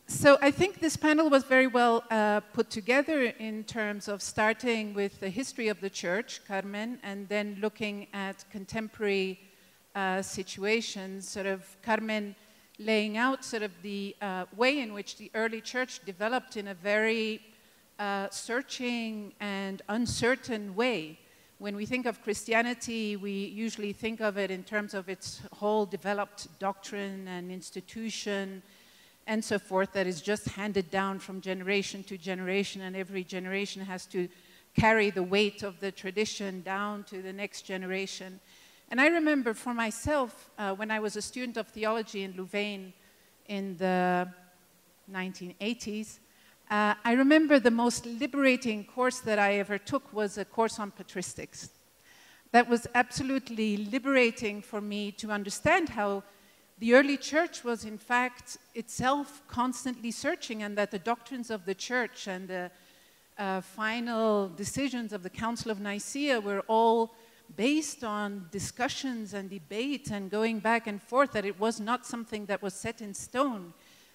So I think this panel was very well put together in terms of starting with the history of the church, Carmen, and then looking at contemporary situations, sort of Carmen laying out sort of the way in which the early church developed in a very searching and uncertain way. When we think of Christianity, we usually think of it in terms of its whole developed doctrine and institution and so forth that is just handed down from generation to generation, and every generation has to carry the weight of the tradition down to the next generation. And I remember for myself, when I was a student of theology in Louvain in the 1980s, I remember the most liberating course that I ever took was a course on patristics. That was absolutely liberating for me to understand how the early church was in fact itself constantly searching, and that the doctrines of the church and the final decisions of the Council of Nicaea were all based on discussions and debate and going back and forth, that it was not something that was set in stone,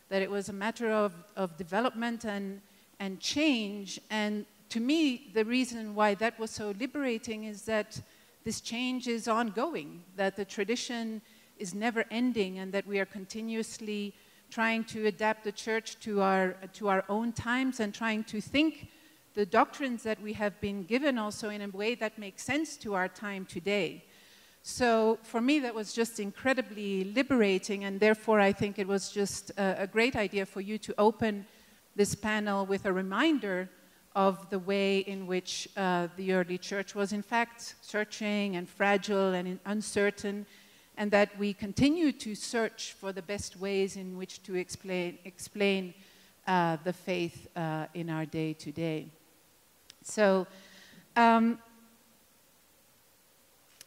that it was a matter of development and change. And to me, the reason why that was so liberating is that this change is ongoing, that the tradition is never ending, and that we are continuously trying to adapt the church to our own times and trying to think the doctrines that we have been given also in a way that makes sense to our time today. So for me, that was just incredibly liberating, and therefore I think it was just a great idea for you to open this panel with a reminder of the way in which the early church was in fact searching and fragile and uncertain, and that we continue to search for the best ways in which to explain the faith in our day to day. So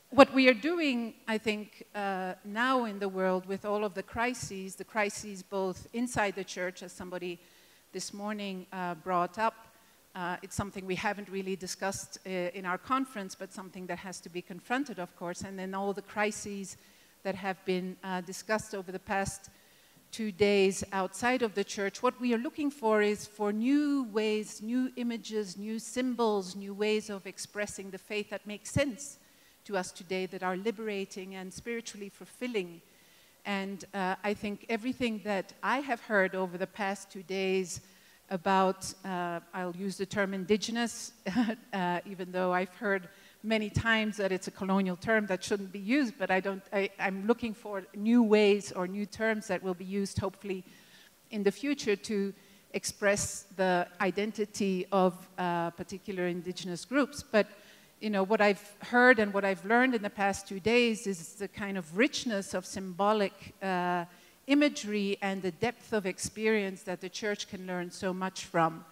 what we are doing, I think, now in the world with all of the crises both inside the church, as somebody this morning brought up, it's something we haven't really discussed in our conference, but something that has to be confronted, of course, and then all the crises that have been discussed over the past 2 days outside of the church. What we are looking for is for new ways, new images, new symbols, new ways of expressing the faith that make sense to us today, that are liberating and spiritually fulfilling. And I think everything that I have heard over the past 2 days about, I'll use the term indigenous, even though I've heard many times that it's a colonial term that shouldn't be used, but I'm looking for new ways or new terms that will be used hopefully in the future to express the identity of particular indigenous groups. But you know, what I've heard and what I've learned in the past 2 days is the kind of richness of symbolic imagery and the depth of experience that the church can learn so much from.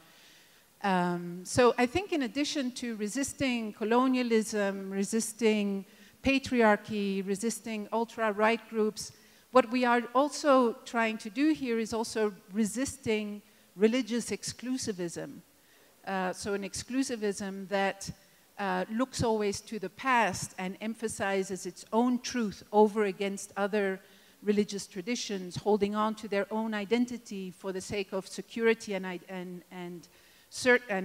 So I think in addition to resisting colonialism, resisting patriarchy, resisting ultra-right groups, what we are also trying to do here is also resisting religious exclusivism. So an exclusivism that looks always to the past and emphasizes its own truth over against other religious traditions, holding on to their own identity for the sake of security and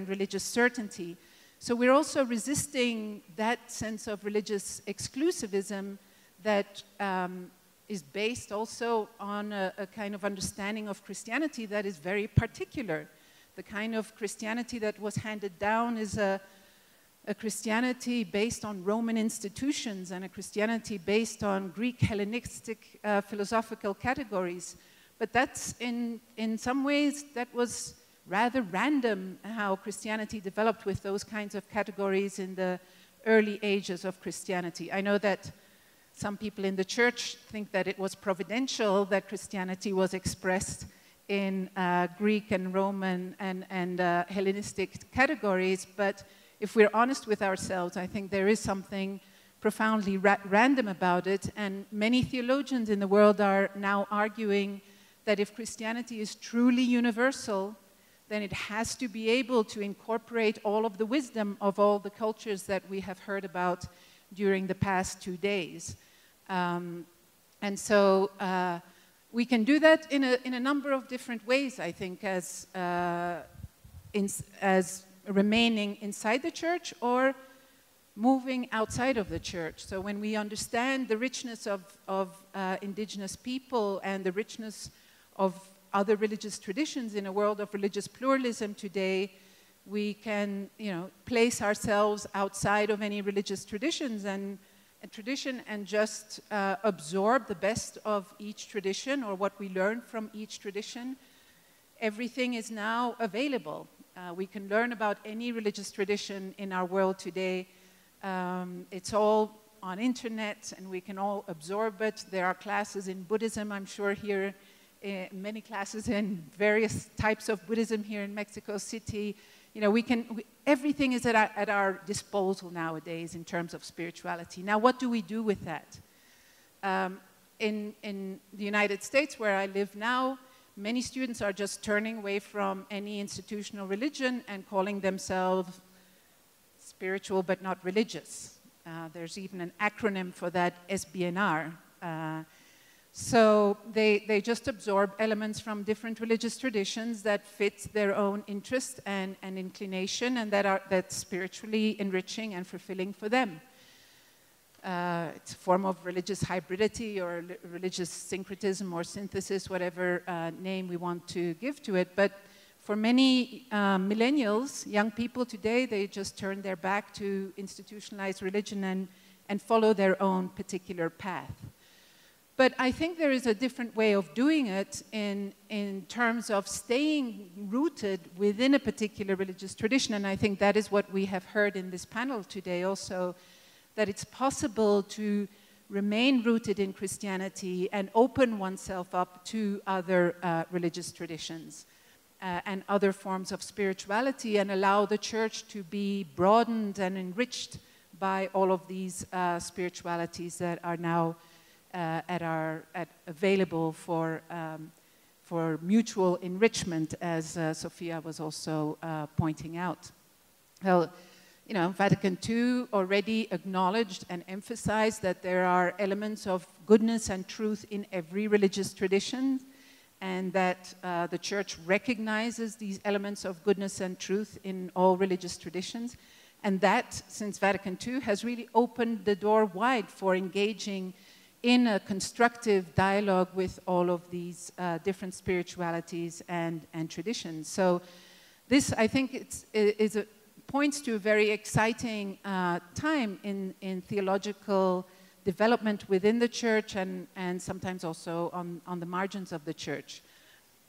religious certainty. So we're also resisting that sense of religious exclusivism that is based also on a kind of understanding of Christianity that is very particular. The kind of Christianity that was handed down is a Christianity based on Roman institutions and a Christianity based on Greek Hellenistic philosophical categories. But that's in some ways, that was rather random how Christianity developed with those kinds of categories in the early ages of Christianity. I know that some people in the church think that it was providential that Christianity was expressed in Greek and Roman and Hellenistic categories, but if we're honest with ourselves, I think there is something profoundly random about it, and many theologians in the world are now arguing that if Christianity is truly universal, then it has to be able to incorporate all of the wisdom of all the cultures that we have heard about during the past 2 days. And so we can do that in a number of different ways, I think, as remaining inside the church or moving outside of the church. So when we understand the richness of indigenous people and the richness of other religious traditions in a world of religious pluralism today, we can, place ourselves outside of any religious traditions and just absorb the best of each tradition or what we learn from each tradition. Everything is now available. We can learn about any religious tradition in our world today. It's all on internet and we can all absorb it. There are classes in Buddhism, I'm sure here, many classes in various types of Buddhism here in Mexico City. Everything is at our disposal nowadays in terms of spirituality. Now, what do we do with that? In the United States, where I live now, many students are just turning away from any institutional religion and calling themselves spiritual but not religious. There's even an acronym for that, SBNR. So they just absorb elements from different religious traditions that fit their own interest and inclination and that's spiritually enriching and fulfilling for them. It's a form of religious hybridity or religious syncretism or synthesis, whatever name we want to give to it. But for many millennials, young people today, they just turn their back to institutionalized religion and follow their own particular path. But I think there is a different way of doing it in terms of staying rooted within a particular religious tradition. And I think that is what we have heard in this panel today also, that it's possible to remain rooted in Christianity and open oneself up to other religious traditions and other forms of spirituality and allow the church to be broadened and enriched by all of these spiritualities that are now available for mutual enrichment, as Sophia was also pointing out. Well, Vatican II already acknowledged and emphasized that there are elements of goodness and truth in every religious tradition, and that the Church recognizes these elements of goodness and truth in all religious traditions, and that, since Vatican II, has really opened the door wide for engaging in a constructive dialogue with all of these different spiritualities and traditions. So this, I think, points to a very exciting time in theological development within the church and sometimes also on the margins of the church.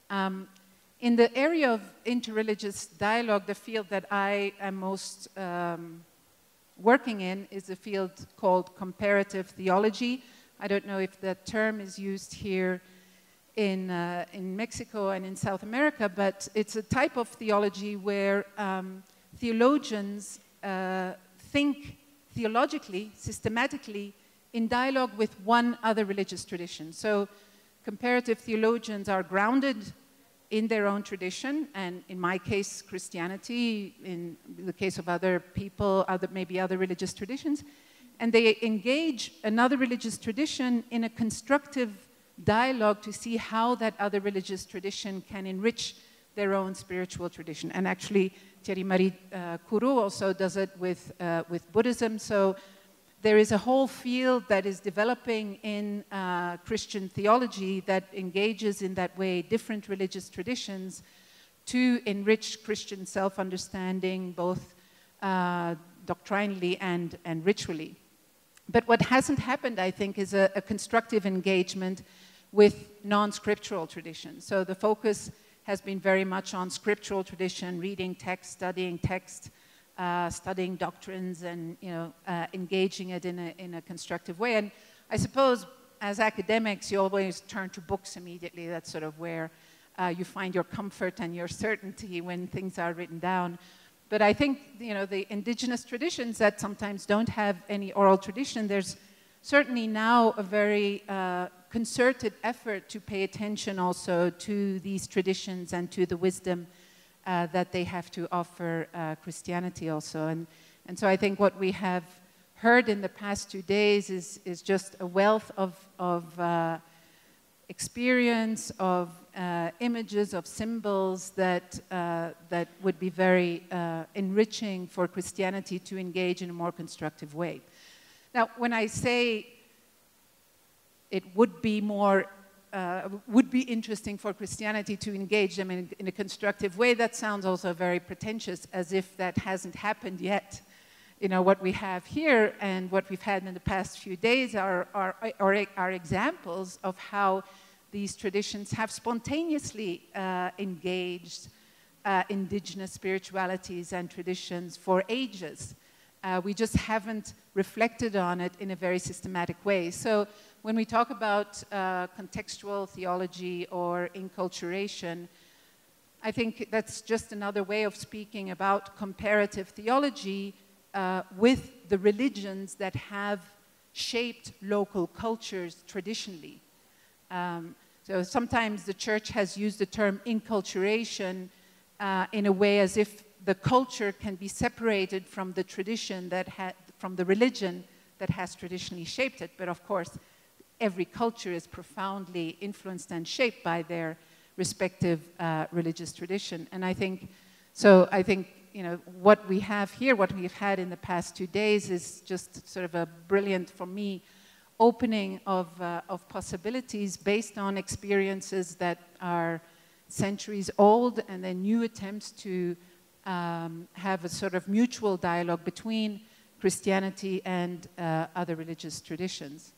In the area of interreligious dialogue, the field that I am most working in is a field called comparative theology. I don't know if that term is used here in Mexico and in South America, but it's a type of theology where theologians think theologically, systematically, in dialogue with one other religious tradition. So comparative theologians are grounded in their own tradition, and in my case, Christianity, in the case of other people, maybe other religious traditions, and they engage another religious tradition in a constructive dialogue to see how that other religious tradition can enrich their own spiritual tradition. And actually, Thierry Marie Courreau also does it with Buddhism. So there is a whole field that is developing in Christian theology that engages in that way different religious traditions to enrich Christian self-understanding, both doctrinally and ritually. But what hasn't happened, I think, is a constructive engagement with non-scriptural traditions. So the focus has been very much on scriptural tradition, reading text, studying text, studying doctrines, and engaging it in a constructive way. And I suppose as academics, you always turn to books immediately. That's sort of where you find your comfort and your certainty when things are written down. But I think, the indigenous traditions that sometimes don't have any oral tradition, there's certainly now a very concerted effort to pay attention also to these traditions and to the wisdom that they have to offer Christianity also. And so I think what we have heard in the past 2 days is just a wealth of experience, of images, of symbols that, that would be very enriching for Christianity to engage in a more constructive way. Now, when I say it would be more, would be interesting for Christianity to engage them in a constructive way, that sounds also very pretentious, as if that hasn't happened yet. You know, what we have here and what we've had in the past few days are examples of how these traditions have spontaneously engaged indigenous spiritualities and traditions for ages. We just haven't reflected on it in a very systematic way. So when we talk about contextual theology or enculturation, I think that's just another way of speaking about comparative theology with the religions that have shaped local cultures traditionally. So sometimes the church has used the term enculturation in a way as if the culture can be separated from the tradition that from the religion that has traditionally shaped it. But of course, every culture is profoundly influenced and shaped by their respective religious tradition. And I think, you know, what we have here, what we've had in the past 2 days is just sort of a brilliant, for me, opening of possibilities based on experiences that are centuries old, and then new attempts to have a sort of mutual dialogue between Christianity and other religious traditions.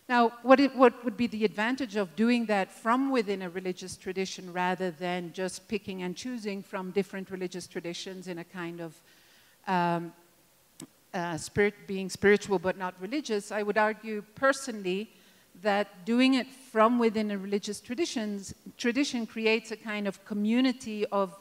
Now, what would be the advantage of doing that from within a religious tradition rather than just picking and choosing from different religious traditions in a kind of being spiritual but not religious? I would argue personally that doing it from within a religious tradition creates a kind of community of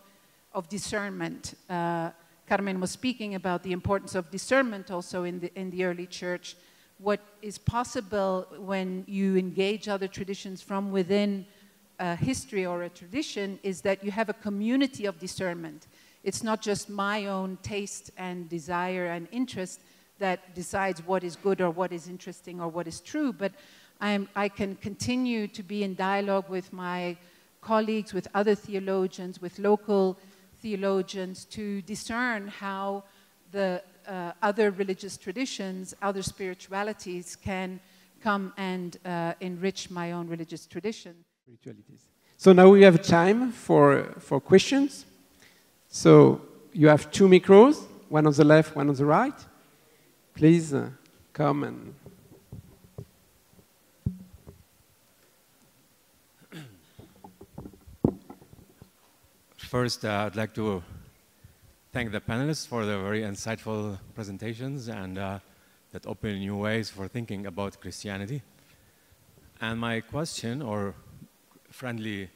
discernment. Carmen was speaking about the importance of discernment also in the early church. What is possible when you engage other traditions from within a history or a tradition is that you have a community of discernment. It's not just my own taste and desire and interest that decides what is good or what is interesting or what is true, but I can continue to be in dialogue with my colleagues, with other theologians, with local theologians to discern how the other religious traditions, other spiritualities can come and enrich my own religious tradition. So now we have time for questions. So you have 2 micros, one on the left, one on the right. Please come and... First, I'd like to thank the panelists for their very insightful presentations and that open new ways for thinking about Christianity. And my question or friendly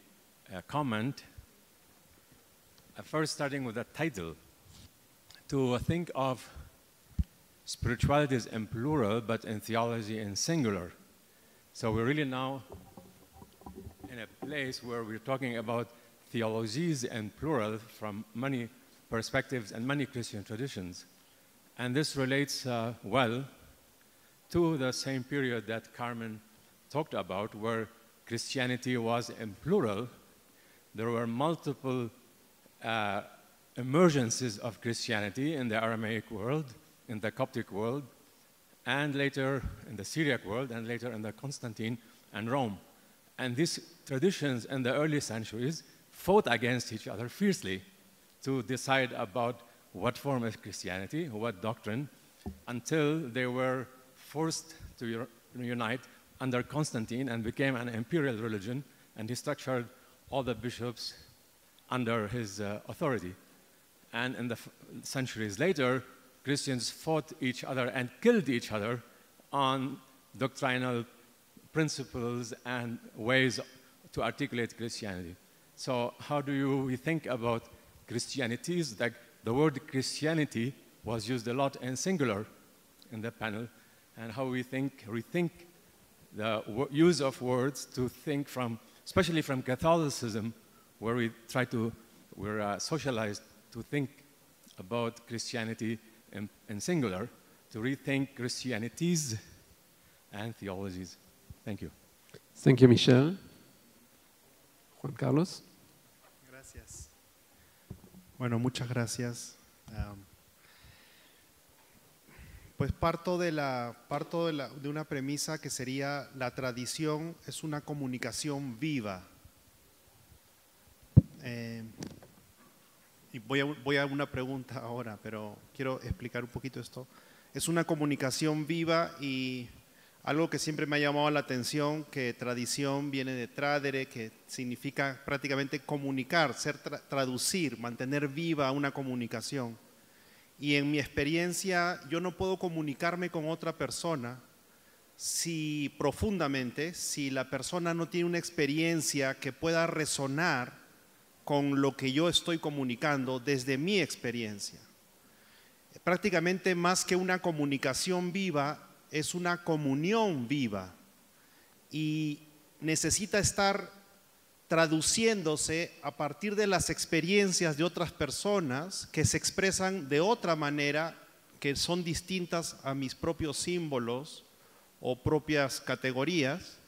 comment, first starting with the title, to think of spiritualities in plural but in theology in singular. So we're really now in a place where we're talking about theologies in plural from many perspectives and many Christian traditions. And this relates well to the same period that Carmen talked about, where Christianity was in plural. There were multiple emergences of Christianity in the Aramaic world, in the Coptic world, and later in the Syriac world, and later in the Constantine and Rome. And these traditions in the early centuries fought against each other fiercely to decide about what form of Christianity, what doctrine, until they were forced to unite under Constantine and became an imperial religion, and he structured all the bishops under his authority. And in the centuries later, Christians fought each other and killed each other on doctrinal principles and ways to articulate Christianity. So how do we think about Christianities? Like the word Christianity was used a lot in singular in the panel, and how we rethink the use of words to think from, especially from Catholicism, where we're socialized to think about Christianity in singular, to rethink Christianities and theologies. Thank you. Thank you, Michel. Juan Carlos. Gracias. Bueno, muchas gracias. Pues parto de una premisa que sería: la tradición es una comunicación viva. Y voy a una pregunta ahora, pero quiero explicar un poquito esto. Es una comunicación viva, y algo que siempre me ha llamado la atención, que tradición viene de tradere, que significa prácticamente comunicar, traducir, mantener viva una comunicación. Y en mi experiencia, yo no puedo comunicarme con otra persona si la persona no tiene una experiencia que pueda resonar con lo que yo estoy comunicando desde mi experiencia. Prácticamente, más que una comunicación viva, es una comunión viva, y necesita estar traduciéndose a partir de las experiencias de otras personas que se expresan de otra manera, que son distintas a mis propios símbolos o propias categorías.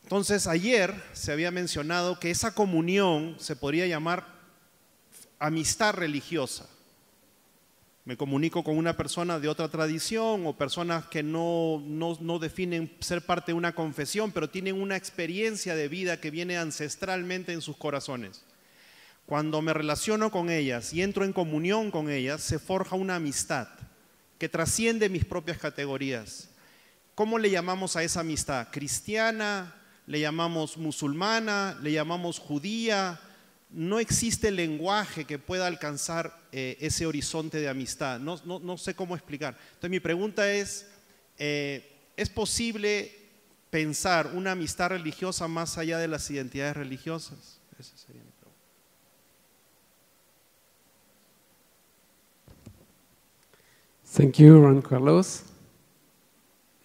Entonces, ayer se había mencionado que esa comunión se podría llamar amistad religiosa. Me comunico con una persona de otra tradición, o personas que no definen ser parte de una confesión, pero tienen una experiencia de vida que viene ancestralmente en sus corazones. Cuando me relaciono con ellas y entro en comunión con ellas, se forja una amistad que trasciende mis propias categorías. ¿Cómo le llamamos a esa amistad? ¿Cristiana? ¿Le llamamos musulmana? ¿Le llamamos judía? No existe lenguaje que pueda alcanzar ese horizonte de amistad. No sé cómo explicar. Entonces, mi pregunta ¿es posible pensar una amistad religiosa más allá de las identidades religiosas? Esa sería mi pregunta. Thank you, Juan Carlos.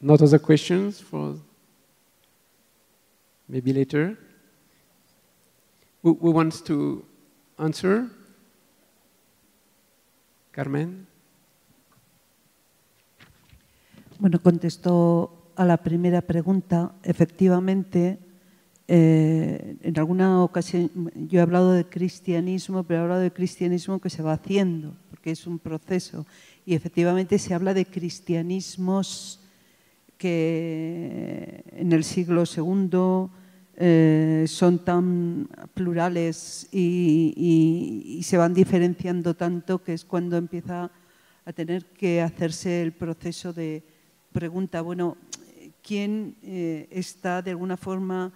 Not other questions for maybe later? Who wants to answer? Carmen. Bueno, contesto a la primera pregunta. Efectivamente, en alguna ocasión yo he hablado de cristianismo, pero he hablado de cristianismo que se va haciendo, porque es un proceso. Y efectivamente se habla de cristianismos que en el siglo II son tan plurales y se van diferenciando tanto, que es cuando empieza a tener que hacerse el proceso de pregunta, bueno, ¿quién está de alguna forma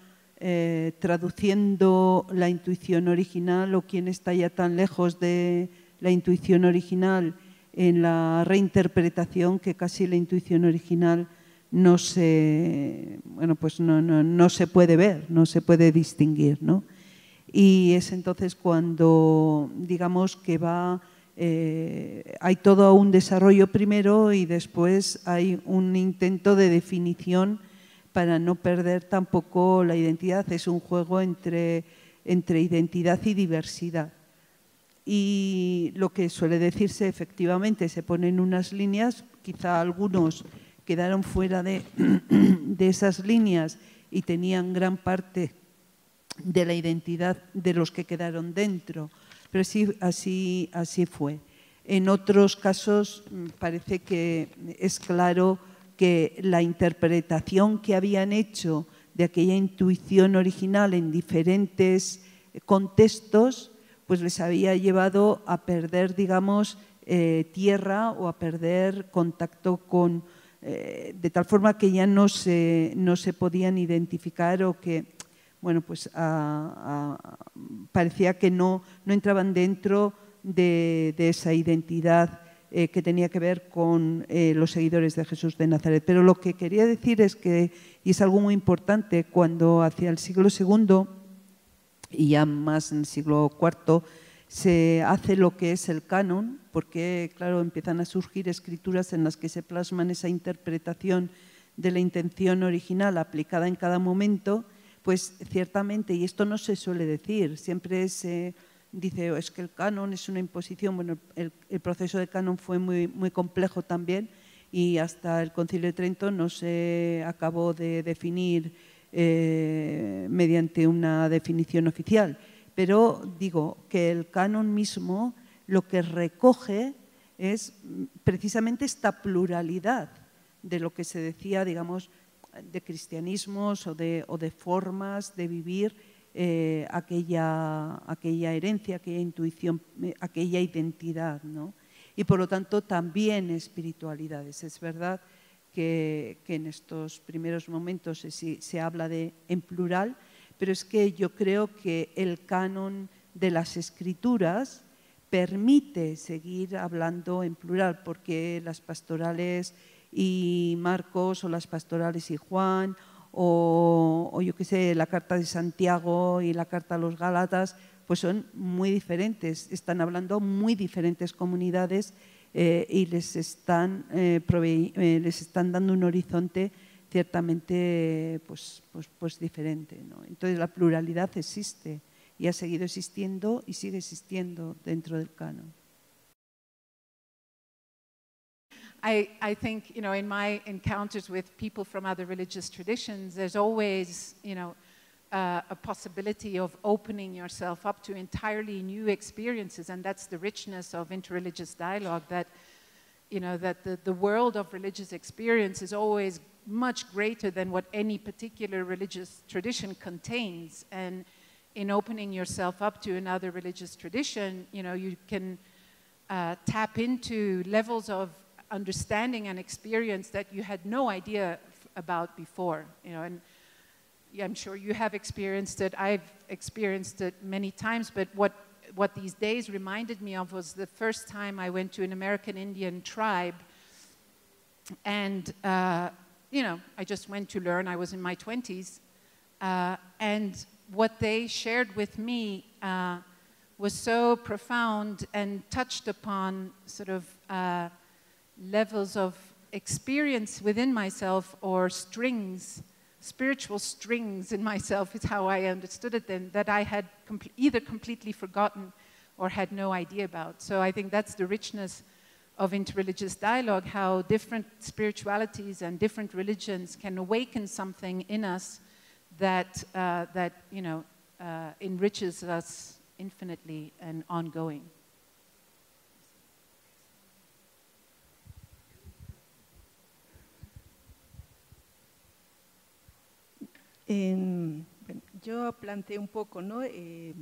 traduciendo la intuición original, o quién está ya tan lejos de la intuición original en la reinterpretación que casi la intuición original no se puede ver, no se puede distinguir, ¿no? Y es entonces cuando, digamos, que hay todo un desarrollo primero, y después hay un intento de definición para no perder tampoco la identidad. Es un juego entre identidad y diversidad. Y lo que suele decirse, efectivamente, se ponen unas líneas, quizá algunos quedaron fuera de esas líneas y tenían gran parte de la identidad de los que quedaron dentro, pero sí, así fue. En otros casos parece que es claro que la interpretación que habían hecho de aquella intuición original en diferentes contextos, pues les había llevado a perder, digamos, tierra, o a perder contacto con, de tal forma que ya no se podían identificar, o que, bueno, pues parecía que no entraban dentro de esa identidad que tenía que ver con los seguidores de Jesús de Nazaret. Pero lo que quería decir es que, y es algo muy importante, cuando hacia el siglo II y ya más en el siglo IV se hace lo que es el canon, porque claro, empiezan a surgir escrituras en las que se plasman esa interpretación de la intención original aplicada en cada momento, pues ciertamente, y esto no se suele decir, siempre se dice, es que el canon es una imposición. Bueno, el proceso de canon fue muy complejo también, y hasta el Concilio de Trento no se acabó de definir mediante una definición oficial. Pero digo que el canon mismo lo que recoge es precisamente esta pluralidad de lo que se decía, digamos, de cristianismos o de formas de vivir aquella herencia, aquella intuición, aquella identidad, ¿no? Y por lo tanto también espiritualidades. Es verdad que en estos primeros momentos se habla en plural, pero es que yo creo que el canon de las escrituras permite seguir hablando en plural, porque las pastorales y Marcos o las pastorales y Juan o yo qué sé, la carta de Santiago y la carta a los Gálatas, pues son muy diferentes, están hablando muy diferentes comunidades y les están dando un horizonte ciertamente pues diferente, ¿no? Entonces la pluralidad existe y ha seguido existiendo y sigue existiendo dentro del canon. I think, you know, in my encounters with people from other religious traditions, there's always, you know, a possibility of opening yourself up to entirely new experiences, and that's the richness of interreligious dialogue, that, you know, that the world of religious experience is always much greater than what any particular religious tradition contains. And in opening yourself up to another religious tradition, you know, you can tap into levels of understanding and experience that you had no idea about before, you know. And yeah, I'm sure you have experienced it. I've experienced it many times, but what these days reminded me of was the first time I went to an American Indian tribe, and you know, I just went to learn. I was in my 20s, and what they shared with me was so profound and touched upon sort of levels of experience within myself, or strings, spiritual strings in myself is how I understood it then, that I had either completely forgotten or had no idea about. So I think that's the richness of interreligious dialogue, how different spiritualities and different religions can awaken something in us that, you know, enriches us infinitely and ongoing. Bueno, yo planteé un poco, ¿no? De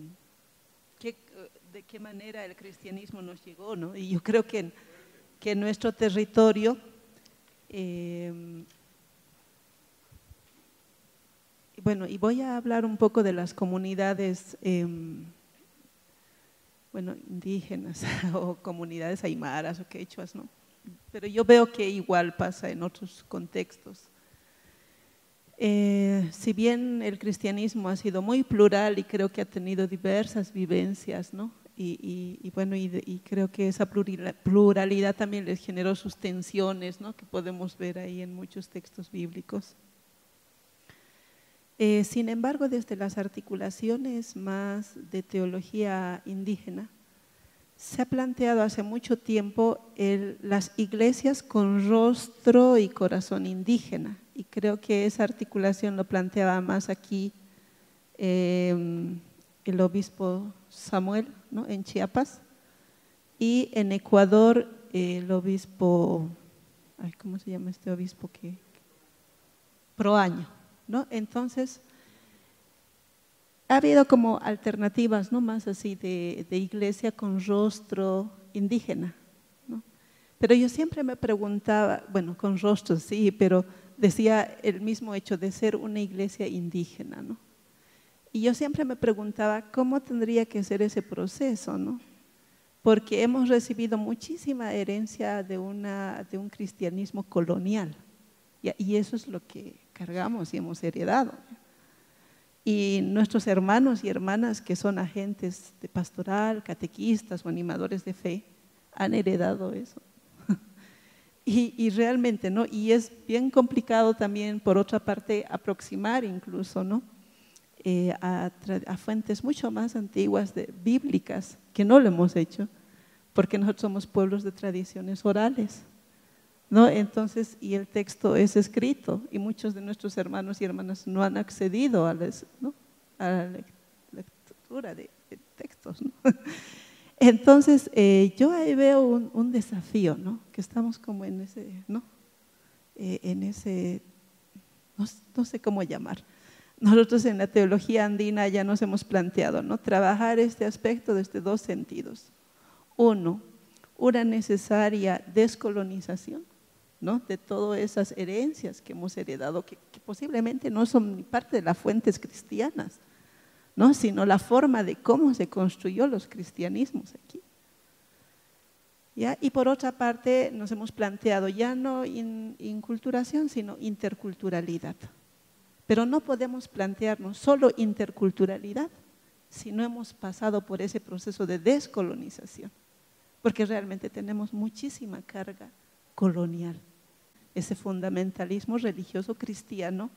qué manera el cristianismo nos llegó, ¿no? Y yo creo que en nuestro territorio, bueno, y voy a hablar un poco de las comunidades, bueno, indígenas o comunidades aymaras o quechuas, ¿no? Pero yo veo que igual pasa en otros contextos. Si bien el cristianismo ha sido muy plural y creo que ha tenido diversas vivencias, ¿no? Bueno, y creo que esa pluralidad también les generó sus tensiones, ¿no? Que podemos ver ahí en muchos textos bíblicos. Sin embargo, desde las articulaciones más de teología indígena, se ha planteado hace mucho tiempo las iglesias con rostro y corazón indígena. Y creo que esa articulación lo planteaba más aquí el obispo Samuel, ¿no? En Chiapas, y en Ecuador el obispo, ¿cómo se llama este obispo? Proaño, ¿no? Entonces, ha habido como alternativas, ¿no? Más así de iglesia con rostro indígena, ¿no? Pero yo siempre me preguntaba, bueno, con rostro sí, pero decía el mismo hecho de ser una iglesia indígena, ¿no? Y yo siempre me preguntaba cómo tendría que ser ese proceso, ¿no? Porque hemos recibido muchísima herencia de un cristianismo colonial, y eso es lo que cargamos y hemos heredado. Y nuestros hermanos y hermanas que son agentes de pastoral, catequistas o animadores de fe, han heredado eso. Y realmente, ¿no? Y es bien complicado también, por otra parte, aproximar incluso, ¿no? A fuentes mucho más antiguas bíblicas, que no lo hemos hecho, porque nosotros somos pueblos de tradiciones orales, ¿no? Entonces, y el texto es escrito y muchos de nuestros hermanos y hermanas no han accedido a, ¿no? a la lectura de textos, ¿no? Entonces, yo ahí veo un desafío, ¿no? Que estamos como en ese, ¿no? No sé cómo llamar. Nosotros en la teología andina ya nos hemos planteado, ¿no? Trabajar este aspecto desde dos sentidos. Uno, una necesaria descolonización, ¿no? De todas esas herencias que hemos heredado, que posiblemente no son ni parte de las fuentes cristianas, ¿no? Sino la forma de cómo se construyó los cristianismos aquí. ¿Ya? Y por otra parte nos hemos planteado ya no inculturación, sino interculturalidad. Pero no podemos plantearnos solo interculturalidad si no hemos pasado por ese proceso de descolonización, porque realmente tenemos muchísima carga colonial. Ese fundamentalismo religioso cristiano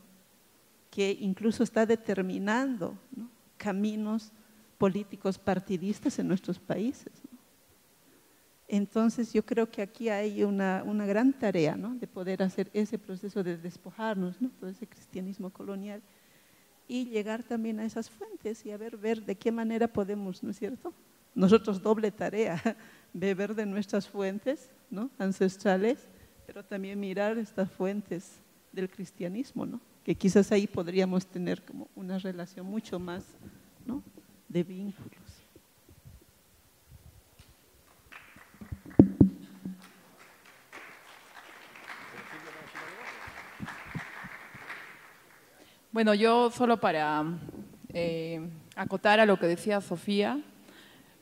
que incluso está determinando, ¿no? caminos políticos partidistas en nuestros países, ¿no? Entonces yo creo que aquí hay una gran tarea, ¿no? De poder hacer ese proceso de despojarnos, ¿no? Todo ese cristianismo colonial y llegar también a esas fuentes y a ver de qué manera podemos, ¿no es cierto? Nosotros doble tarea, beber de nuestras fuentes, ¿no? ancestrales, pero también mirar estas fuentes del cristianismo, ¿no? Que quizás ahí podríamos tener como una relación mucho más, ¿no? de vínculos. Bueno, yo solo para acotar a lo que decía Sofía,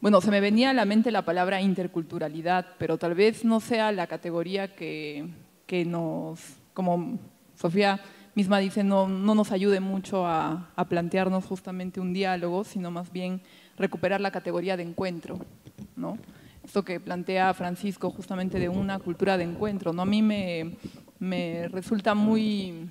bueno, se me venía a la mente la palabra interculturalidad, pero tal vez no sea la categoría que nos, como Sofía misma dice, no nos ayude mucho a plantearnos justamente un diálogo, sino más bien recuperar la categoría de encuentro, ¿no? Esto que plantea Francisco justamente de una cultura de encuentro, ¿no? A mí me resulta muy...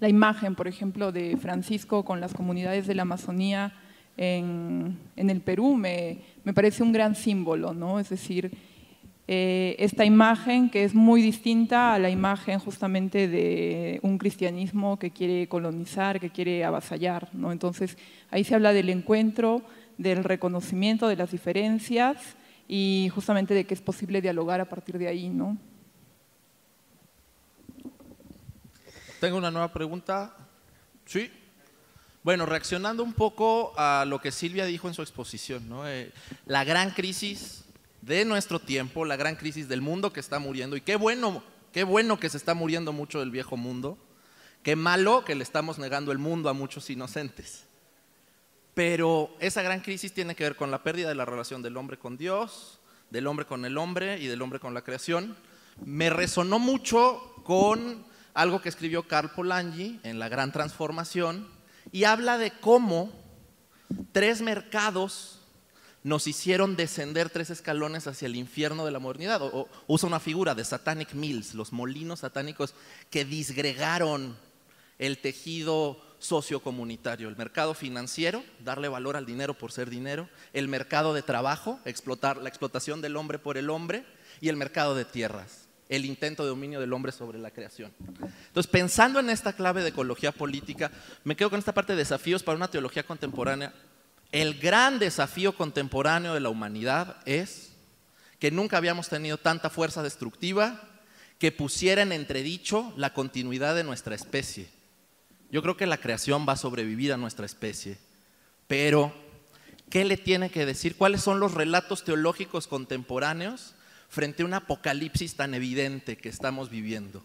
La imagen, por ejemplo, de Francisco con las comunidades de la Amazonía en el Perú me parece un gran símbolo, ¿no? Es decir, esta imagen que es muy distinta a la imagen justamente de un cristianismo que quiere colonizar, que quiere avasallar, ¿no? Entonces, ahí se habla del encuentro, del reconocimiento de las diferencias y justamente de que es posible dialogar a partir de ahí, ¿no? Tengo una nueva pregunta. ¿Sí? Bueno, reaccionando un poco a lo que Silvia dijo en su exposición, ¿no? La gran crisis de nuestro tiempo, la gran crisis del mundo que está muriendo, y qué bueno que se está muriendo mucho del viejo mundo, qué malo que le estamos negando el mundo a muchos inocentes. Pero esa gran crisis tiene que ver con la pérdida de la relación del hombre con Dios, del hombre con el hombre y del hombre con la creación. Me resonó mucho con algo que escribió Karl Polanyi en La Gran Transformación, y habla de cómo 3 mercados nos hicieron descender 3 escalones hacia el infierno de la modernidad. O usa una figura de Satanic Mills, los molinos satánicos que disgregaron el tejido sociocomunitario. El mercado financiero, darle valor al dinero por ser dinero. El mercado de trabajo, la explotación del hombre por el hombre. Y el mercado de tierras, el intento de dominio del hombre sobre la creación. Entonces, pensando en esta clave de ecología política, me quedo con esta parte de desafíos para una teología contemporánea. El gran desafío contemporáneo de la humanidad es que nunca habíamos tenido tanta fuerza destructiva que pusiera en entredicho la continuidad de nuestra especie. Yo creo que la creación va a sobrevivir a nuestra especie, pero ¿qué le tiene que decir? ¿Cuáles son los relatos teológicos contemporáneos frente a un apocalipsis tan evidente que estamos viviendo?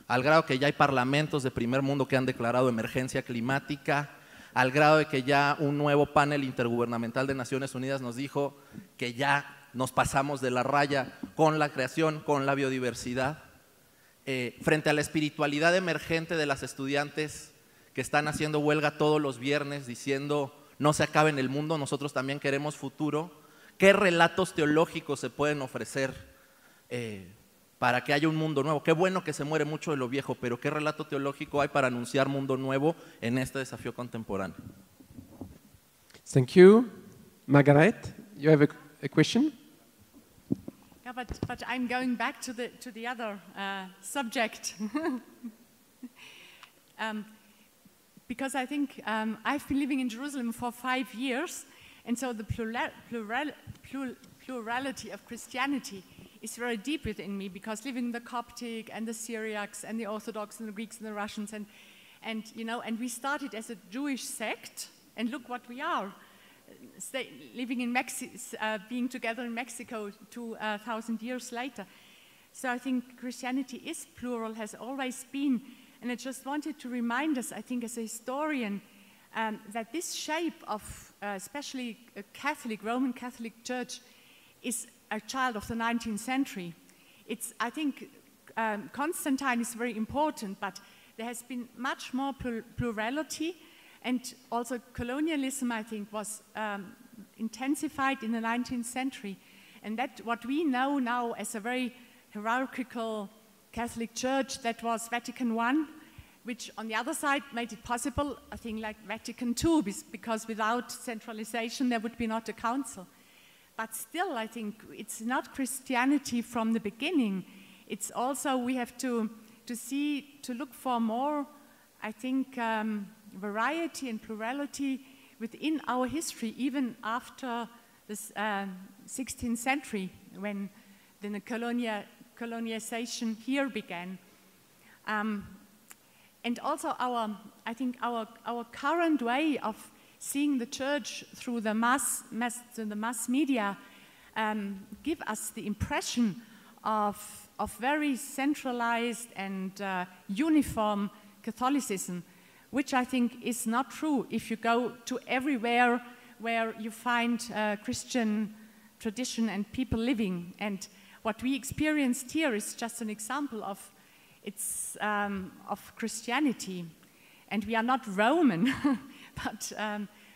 Al grado que ya hay parlamentos de primer mundo que han declarado emergencia climática, al grado de que ya un nuevo panel intergubernamental de Naciones Unidas nos dijo que ya nos pasamos de la raya con la creación, con la biodiversidad. Frente a la espiritualidad emergente de las estudiantes que están haciendo huelga todos los viernes diciendo no se acabe en el mundo, nosotros también queremos futuro. ¿Qué relatos teológicos se pueden ofrecer para que haya un mundo nuevo? Qué bueno que se muere mucho de lo viejo, pero ¿qué relato teológico hay para anunciar mundo nuevo en este desafío contemporáneo? Thank you. Margaret, you have a question? Ja, but I'm going back to the other subject. Because I think I've been living in Jerusalem for 5 years, and so the plurality of Christianity is very deep within me, because living the Coptic and the Syriacs and the Orthodox and the Greeks and the Russians, and you know, and we started as a Jewish sect, and look what we are, living in Mexico, being together in Mexico 2,000 years later. So I think Christianity is plural, has always been. And I just wanted to remind us, I think as a historian, that this shape of especially a Catholic, Roman Catholic Church is a child of the 19th century. I think Constantine is very important, but there has been much more plurality, and also colonialism, I think, was intensified in the 19th century. And that what we know now as a very hierarchical Catholic Church, that was Vatican I, which on the other side made it possible, I think, like Vatican II, because without centralization there would be not a council. But still, I think it's not Christianity from the beginning. It's also, we have to look for more, I think, variety and plurality within our history, even after the 16th century, when the colonization here began. And also I think our current way of seeing the church through the mass media give us the impression of very centralized and uniform Catholicism, which I think is not true if you go to everywhere where you find Christian tradition and people living. And what we experienced here is just an example of Christianity. And we are not Roman, but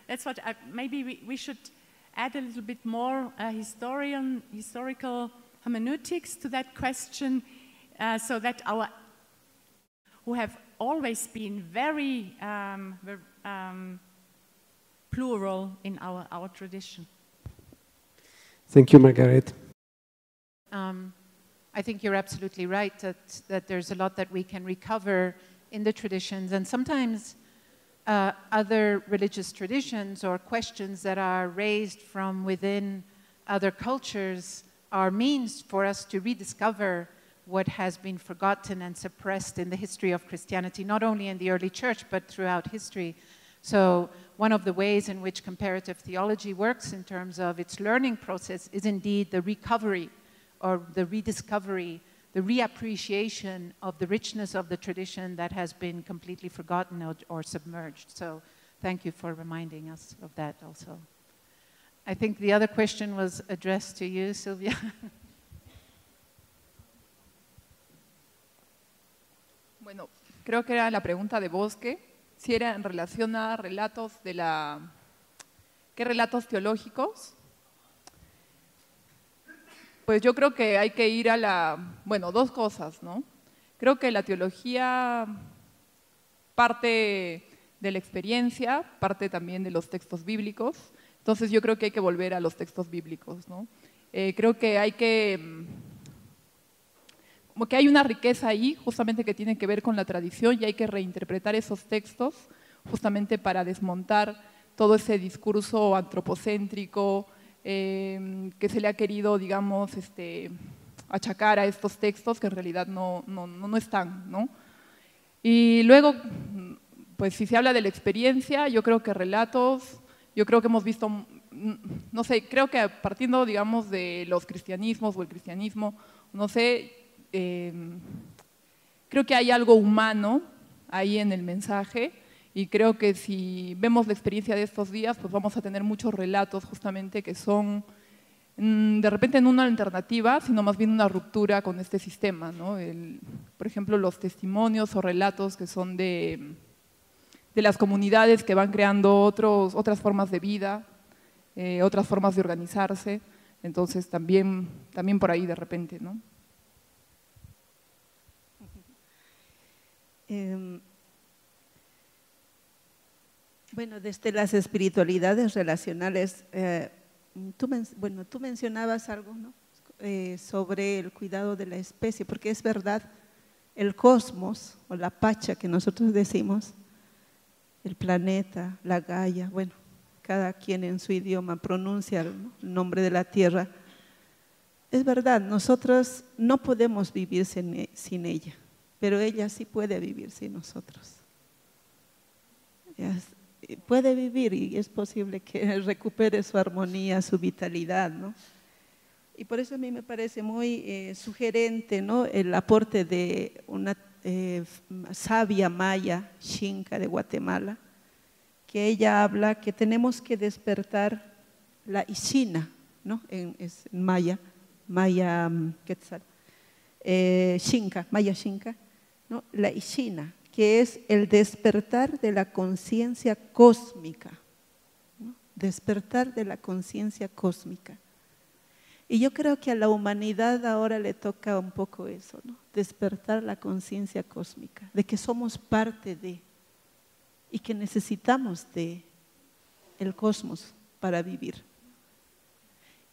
that's what maybe we should add a little bit more historical hermeneutics to that question, so that who have always been very plural in our tradition. Thank you, Margaret. I think you're absolutely right that there's a lot that we can recover in the traditions, and sometimes other religious traditions or questions that are raised from within other cultures are means for us to rediscover what has been forgotten and suppressed in the history of Christianity, not only in the early church, but throughout history. So one of the ways in which comparative theology works in terms of its learning process is indeed the recovery or the rediscovery, the reappreciation of the richness of the tradition that has been completely forgotten or submerged. So thank you for reminding us of that also. I think the other question was addressed to you, Sylvia. Bueno, creo que era la pregunta de Bosque, si era en relación a relatos ¿qué relatos teológicos? Pues yo creo que hay que ir a bueno, dos cosas, ¿no? Creo que la teología parte de la experiencia, parte también de los textos bíblicos, entonces yo creo que hay que volver a los textos bíblicos, ¿no? Creo que como que hay una riqueza ahí, justamente que tiene que ver con la tradición, y hay que reinterpretar esos textos justamente para desmontar todo ese discurso antropocéntrico que se le ha querido, digamos, achacar a estos textos que en realidad no están, ¿no? Y luego, pues si se habla de la experiencia, yo creo que relatos, yo creo que hemos visto, no sé, creo que partiendo, digamos, de los cristianismos o el cristianismo, no sé, creo que hay algo humano ahí en el mensaje, y creo que si vemos la experiencia de estos días, pues vamos a tener muchos relatos justamente que son de repente no una alternativa, sino más bien una ruptura con este sistema, ¿no? Por ejemplo, los testimonios o relatos que son de las comunidades que van creando otras formas de vida, otras formas de organizarse, entonces también por ahí de repente, ¿no? Bueno, desde las espiritualidades relacionales, tú mencionabas algo, ¿no? sobre el cuidado de la especie, porque es verdad, el cosmos, o la Pacha que nosotros decimos, el planeta, la Gaia, bueno, cada quien en su idioma pronuncia el nombre de la Tierra. Es verdad, nosotros no podemos vivir sin ella, pero ella sí puede vivir sin nosotros. Puede vivir y es posible que recupere su armonía, su vitalidad, ¿no? Y por eso a mí me parece muy sugerente, ¿no?, el aporte de una sabia maya, Xinca de Guatemala, que ella habla que tenemos que despertar la Ixina, ¿no?, es en maya quetzal, Xinca, maya Xinca, ¿no?, la Ixina, que es el despertar de la conciencia cósmica, ¿no?, despertar de la conciencia cósmica. Y yo creo que a la humanidad ahora le toca un poco eso, ¿no?, despertar la conciencia cósmica, de que somos parte de, y que necesitamos de el cosmos para vivir.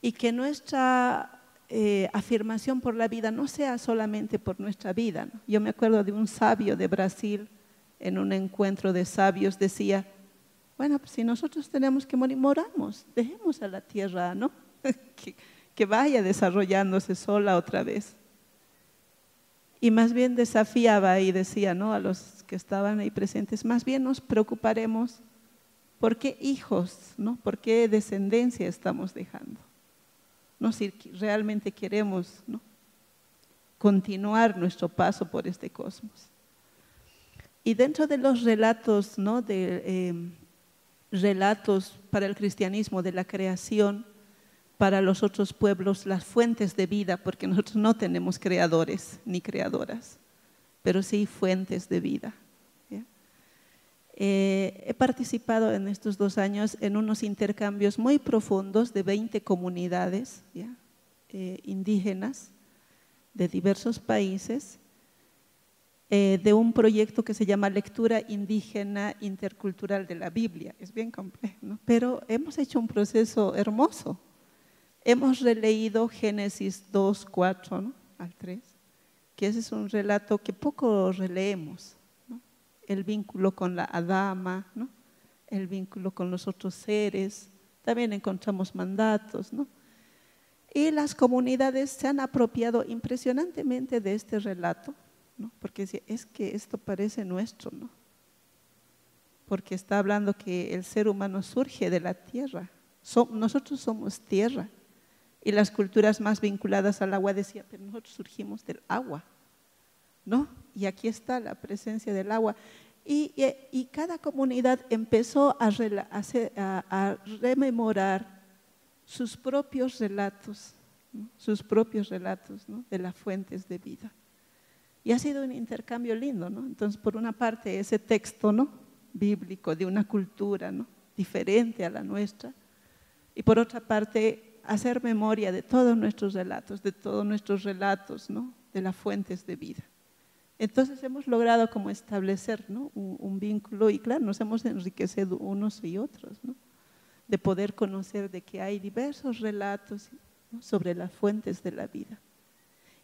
Y que nuestra afirmación por la vida no sea solamente por nuestra vida, ¿no? Yo me acuerdo de un sabio de Brasil, en un encuentro de sabios, decía, bueno, pues si nosotros tenemos que morir, moramos, dejemos a la tierra, ¿no? que vaya desarrollándose sola otra vez. Y más bien desafiaba y decía, ¿no?, a los que estaban ahí presentes, más bien nos preocuparemos por qué hijos, ¿no?, por qué descendencia estamos dejando. No, si realmente queremos, ¿no?, continuar nuestro paso por este cosmos. Y dentro de los relatos, ¿no?, relatos para el cristianismo de la creación, para los otros pueblos, las fuentes de vida, porque nosotros no tenemos creadores ni creadoras, pero sí fuentes de vida. He participado en estos 2 años en unos intercambios muy profundos de 20 comunidades indígenas de diversos países, de un proyecto que se llama Lectura Indígena Intercultural de la Biblia. Es bien complejo, ¿no?, pero hemos hecho un proceso hermoso. Hemos releído Génesis 2, 4, ¿no?, al 3, que ese es un relato que poco releemos, ¿no?, el vínculo con la Adama, ¿no?, el vínculo con los otros seres, también encontramos mandatos, ¿no? Y las comunidades se han apropiado impresionantemente de este relato, ¿no?, porque es que esto parece nuestro, ¿no?, porque está hablando que el ser humano surge de la tierra, nosotros somos tierra. Y las culturas más vinculadas al agua decían, pero nosotros surgimos del agua, ¿no? Y aquí está la presencia del agua. Y cada comunidad empezó a rememorar sus propios relatos, ¿no?, sus propios relatos, ¿no?, de las fuentes de vida. Y ha sido un intercambio lindo, ¿no? Entonces, por una parte, ese texto, ¿no?, bíblico de una cultura, ¿no?, diferente a la nuestra, y por otra parte, hacer memoria de todos nuestros relatos, ¿no?, de las fuentes de vida. Entonces hemos logrado como establecer, ¿no?, un vínculo y claro, nos hemos enriquecido unos y otros, ¿no?, de poder conocer de que hay diversos relatos, ¿no?, sobre las fuentes de la vida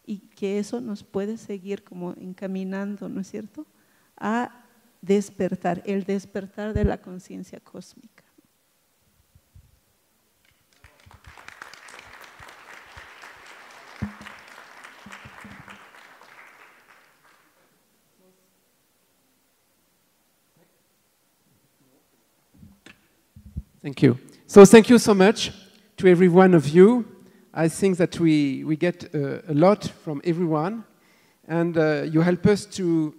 y que eso nos puede seguir como encaminando, ¿no es cierto?, a despertar, el despertar de la conciencia cósmica. Thank you. So thank you so much to every one of you. I think that we get a lot from everyone, and you help us to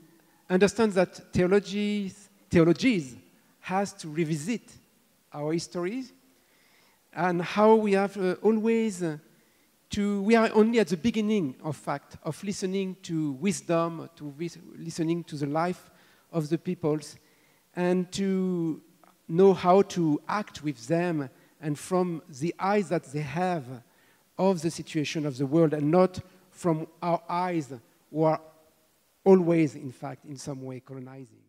understand that theologies has to revisit our histories and how we have always we are only at the beginning, of fact, of listening to wisdom, listening to the life of the peoples, and to know how to act with them and from the eyes that they have of the situation of the world and not from our eyes who are always, in fact, in some way colonizing.